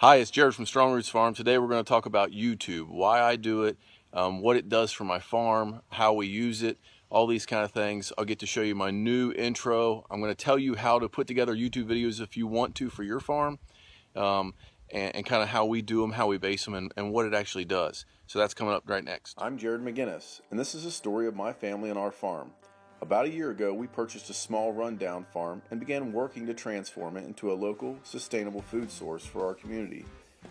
Hi, it's Jared from Strong Roots Farm. Today we're going to talk about YouTube, why I do it, what it does for my farm, how we use it, all these kind of things. I'll get to show you my new intro. I'm going to tell you how to put together YouTube videos if you want to for your farm, and kind of how we do them, how we base them, and what it actually does. So that's coming up right next. I'm Jared McGinnis, and this is a story of my family and our farm. About a year ago, we purchased a small rundown farm and began working to transform it into a local, sustainable food source for our community.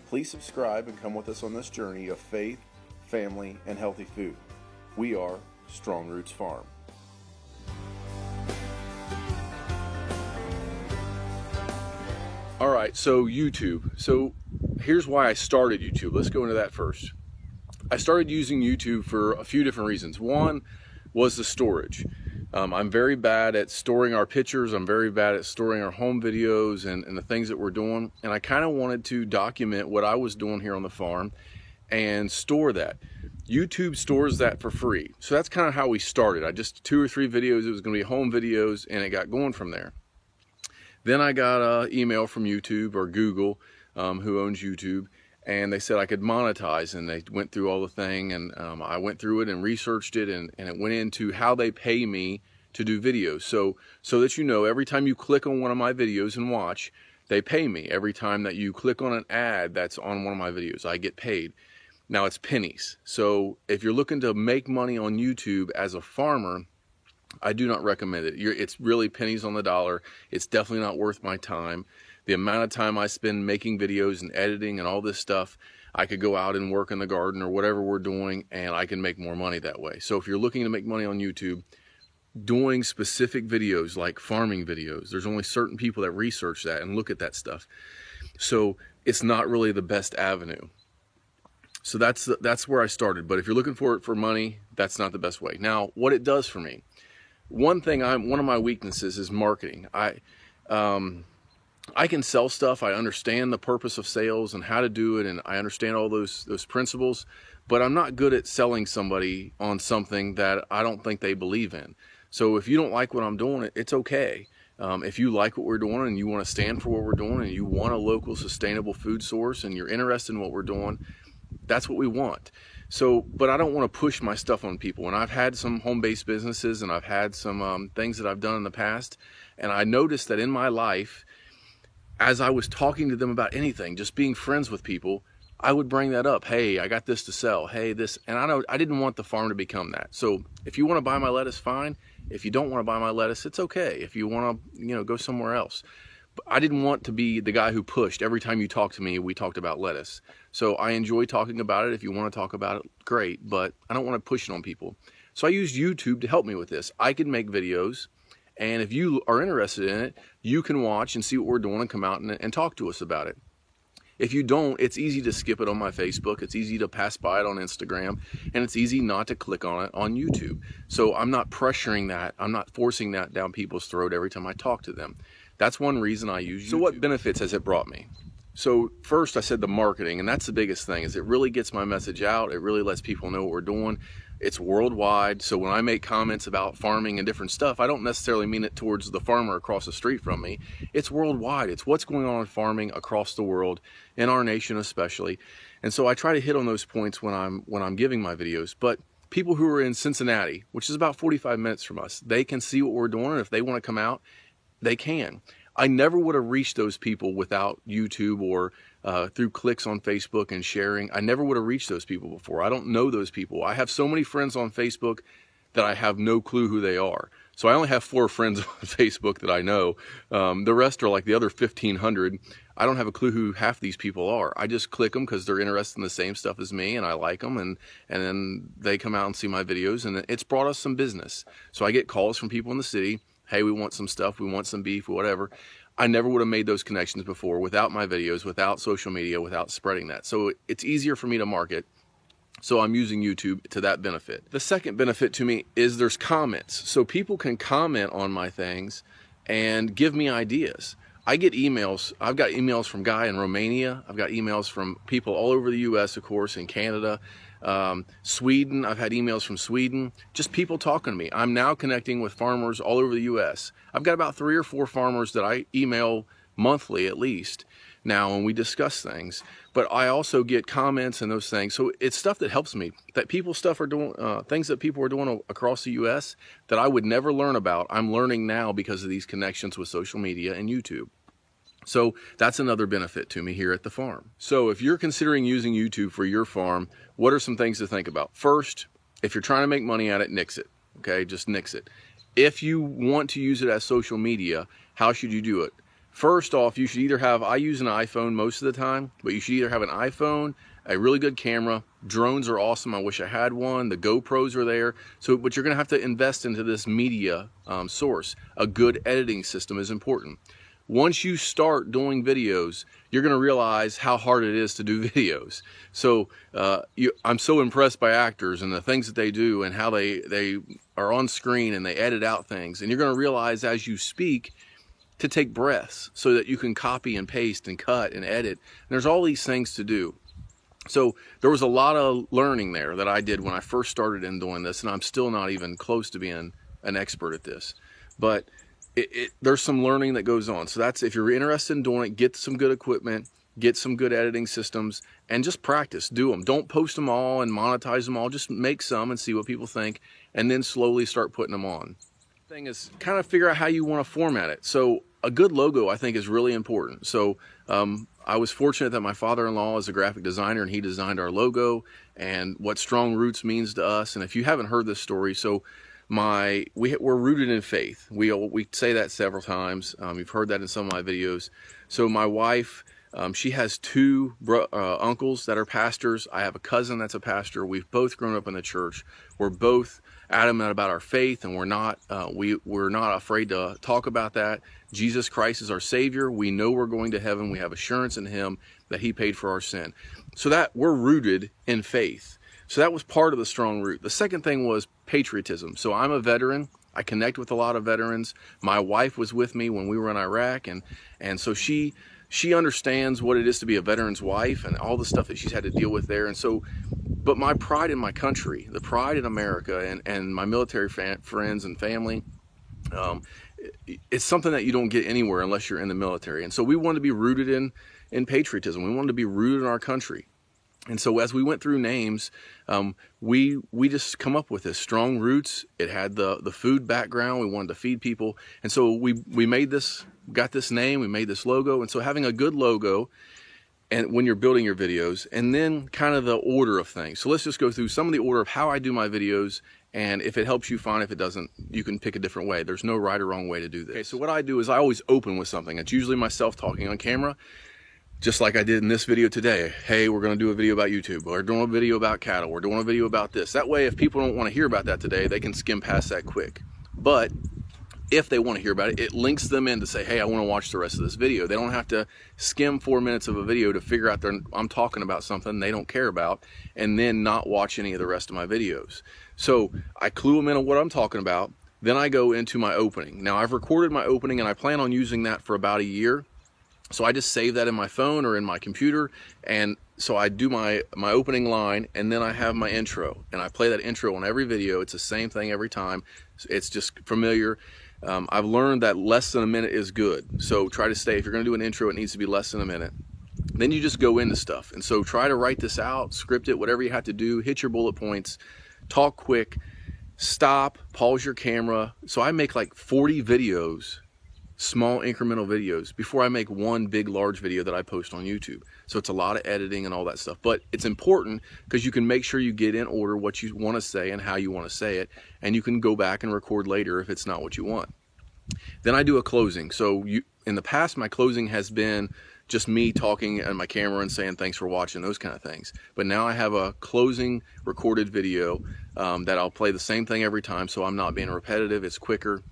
Please subscribe and come with us on this journey of faith, family, and healthy food. We are Strong Roots Farm. All right, so YouTube. So here's why I started YouTube. Let's go into that first. I started using YouTube for a few different reasons. One was the storage. I'm very bad at storing our pictures. I'm very bad at storing our home videos and the things that we're doing. And I kind of wanted to document what I was doing here on the farm and store that. YouTube stores that for free. So that's kind of how we started. I just 2 or 3 videos. It was going to be home videos, and it got going from there. Then I got an email from YouTube or Google, who owns YouTube, and they said I could monetize, and they went through all the thing, and I went through it and researched it, and it went into how they pay me to do videos. So that you know, every time you click on one of my videos and watch, they pay me. Every time that you click on an ad that's on one of my videos, I get paid. Now it's pennies. So if you're looking to make money on YouTube as a farmer, I do not recommend it. It's really pennies on the dollar. It's definitely not worth my time. The amount of time I spend making videos and editing and all this stuff, I could go out and work in the garden or whatever we're doing, and I can make more money that way. So if you're looking to make money on YouTube, doing specific videos like farming videos, there's only certain people that research that and look at that stuff. So it's not really the best avenue. So that's where I started. But if you're looking for it for money, that's not the best way. Now, what it does for me, one of my weaknesses is marketing. I can sell stuff. I understand the purpose of sales and how to do it, and I understand all those principles, but I'm not good at selling somebody on something that I don't think they believe in. So if you don't like what I'm doing, it's okay. If you like what we're doing and you want to stand for what we're doing and you want a local sustainable food source and you're interested in what we're doing, that's what we want. So, but I don't want to push my stuff on people. And I've had some home-based businesses, and I've had some things that I've done in the past, and I noticed that in my life, as I was talking to them about anything, just being friends with people, I would bring that up. Hey, I got this to sell. Hey, this. And I didn't want the farm to become that. So if you want to buy my lettuce, fine. If you don't want to buy my lettuce, it's okay. If you want to, go somewhere else. But I didn't want to be the guy who pushed. Every time you talk to me, we talked about lettuce. So I enjoy talking about it. If you want to talk about it, great. But I don't want to push it on people. So I used YouTube to help me with this. I can make videos. And if you are interested in it, you can watch and see what we're doing and come out and talk to us about it. If you don't, it's easy to skip it on my Facebook. It's easy to pass by it on Instagram. And it's easy not to click on it on YouTube. So I'm not pressuring that. I'm not forcing that down people's throat every time I talk to them. That's one reason I use YouTube. So what benefits has it brought me? So first I said the marketing, and that's the biggest thing, is it really gets my message out. It really lets people know what we're doing. It's worldwide, so when I make comments about farming and different stuff, I don't necessarily mean it towards the farmer across the street from me. It's worldwide. It's what's going on in farming across the world, in our nation especially. And so I try to hit on those points when I'm giving my videos. But people who are in Cincinnati, which is about 45 minutes from us, they can see what we're doing, and if they want to come out, they can. I never would have reached those people without YouTube or through clicks on Facebook and sharing. I never would have reached those people before. I don't know those people. I have so many friends on Facebook that I have no clue who they are. So I only have 4 friends on Facebook that I know. The rest are like the other 1,500. I don't have a clue who half these people are. I just click them because they're interested in the same stuff as me, and I like them, and then they come out and see my videos, and it's brought us some business. So I get calls from people in the city. Hey, we want some stuff, we want some beef, or whatever. I never would have made those connections before without my videos, without social media, without spreading that. So it's easier for me to market. So I'm using YouTube to that benefit. The second benefit to me is there's comments. So people can comment on my things and give me ideas. I get emails. I've got emails from Guy in Romania. I've got emails from people all over the US, of course, in Canada. Sweden, I've had emails from Sweden, just people talking to me. I'm now connecting with farmers all over the US. I've got about 3 or 4 farmers that I email monthly at least now and we discuss things, but I also get comments and those things. So it's stuff that helps me, that stuff are doing, things that people are doing across the US that I would never learn about. I'm learning now because of these connections with social media and YouTube. So that's another benefit to me here at the farm. So if you're considering using YouTube for your farm, what are some things to think about? First, if you're trying to make money at it, nix it. Okay, just nix it. If you want to use it as social media, how should you do it? First off, you should either have, I use an iPhone most of the time, but you should either have an iPhone, a really good camera. Drones are awesome. I wish I had one. The GoPros are there. So, but you're going to have to invest into this media source. A good editing system is important. Once you start doing videos, you're going to realize how hard it is to do videos. So I'm so impressed by actors and the things that they do and how they are on screen and they edit out things. And you're going to realize as you speak to take breaths so that you can copy and paste and cut and edit. And there's all these things to do. So there was a lot of learning there that I did when I first started in doing this, and I'm still not even close to being an expert at this. But there's some learning that goes on. So that's, if you're interested in doing it, get some good equipment, get some good editing systems, and just practice, do them. Don't post them all and monetize them all. Just make some and see what people think, and then slowly start putting them on. The thing is, kind of figure out how you want to format it. So a good logo, I think, is really important. So I was fortunate that my father-in-law is a graphic designer, and he designed our logo and what Strong Roots means to us. And if you haven't heard this story, so we're rooted in faith. We say that several times. You've heard that in some of my videos. So my wife, she has two uncles that are pastors. I have a cousin that's a pastor. We've both grown up in the church. We're both adamant about our faith, and we're not afraid to talk about that. Jesus Christ is our Savior. We know we're going to heaven. We have assurance in Him that He paid for our sin. So that we're rooted in faith. So that was part of the strong root. The second thing was patriotism. So I'm a veteran. I connect with a lot of veterans. My wife was with me when we were in Iraq, and so she understands what it is to be a veteran's wife and all the stuff that she's had to deal with there. And so, but my pride in my country, the pride in America and my military friends and family, it's something that you don't get anywhere unless you're in the military. And so we wanted to be rooted in patriotism. We wanted to be rooted in our country. And so as we went through names, we just come up with this Strong Roots. It had the food background. We wanted to feed people. And so we got this name, we made this logo. And so having a good logo, and when you're building your videos, and then kind of the order of things. So let's just go through some of the order of how I do my videos. And if it helps you, fine. If it doesn't, you can pick a different way. There's no right or wrong way to do this. Okay, so what I do is I always open with something. It's usually myself talking on camera. Just like I did in this video today. Hey, we're going to do a video about YouTube. We're doing a video about cattle. We're doing a video about this. That way, if people don't want to hear about that today, they can skim past that quick. But if they want to hear about it, it links them in to say, hey, I want to watch the rest of this video. They don't have to skim 4 minutes of a video to figure out I'm talking about something they don't care about and then not watch any of the rest of my videos. So I clue them in on what I'm talking about. Then I go into my opening. Now, I've recorded my opening, and I plan on using that for about a year. So I just save that in my phone or in my computer, and so I do my opening line, and then I have my intro, and I play that intro on every video. It's the same thing every time. It's just familiar. I've learned that less than a minute is good. So try to stay, if you're going to do an intro, it needs to be less than a minute. Then you just go into stuff. And so try to write this out, script it, whatever you have to do, hit your bullet points, talk quick, stop, pause your camera. So I make like 40 videos, small incremental videos, before I make one big large video that I post on YouTube. So it's a lot of editing and all that stuff, but it's important because you can make sure you get in order what you want to say and how you want to say it, and you can go back and record later if it's not what you want. Then I do a closing. So in the past, my closing has been just me talking on my camera and saying thanks for watching, those kind of things. But now I have a closing recorded video that I'll play the same thing every time, so I'm not being repetitive, it's quicker.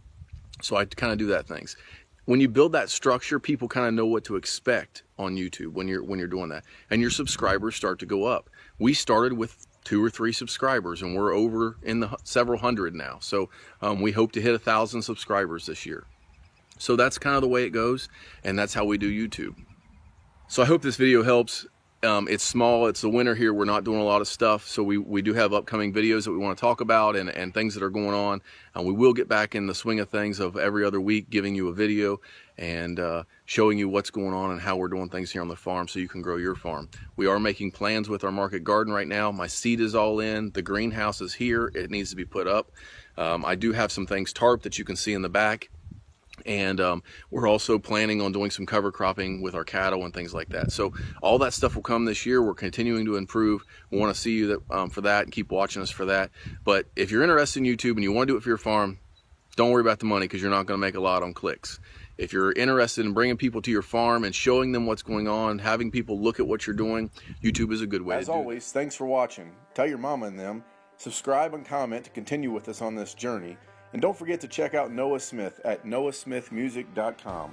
So I kind of do that things. When you build that structure, people kind of know what to expect on YouTube when you're doing that, and your subscribers start to go up. We started with 2 or 3 subscribers, and we're over in the several hundred now. So we hope to hit 1,000 subscribers this year. So that's kind of the way it goes, and that's how we do YouTube. So I hope this video helps. It's small. It's the winter here. We're not doing a lot of stuff. So we do have upcoming videos that we want to talk about and things that are going on. And we will get back in the swing of things of every other week giving you a video and showing you what's going on and how we're doing things here on the farm so you can grow your farm. We are making plans with our market garden right now. My seed is all in. The greenhouse is here. It needs to be put up. I do have some things tarped that you can see in the back. And we're also planning on doing some cover cropping with our cattle and things like that. So all that stuff will come this year. We're continuing to improve. We want to see you for that and keep watching us for that. But if you're interested in YouTube and you want to do it for your farm, don't worry about the money because you're not going to make a lot on clicks. If you're interested in bringing people to your farm and showing them what's going on, having people look at what you're doing, YouTube is a good way to do it. As always, thanks for watching. Tell your mama and them. Subscribe and comment to continue with us on this journey. And don't forget to check out Noah Smith at noahsmithmusic.com.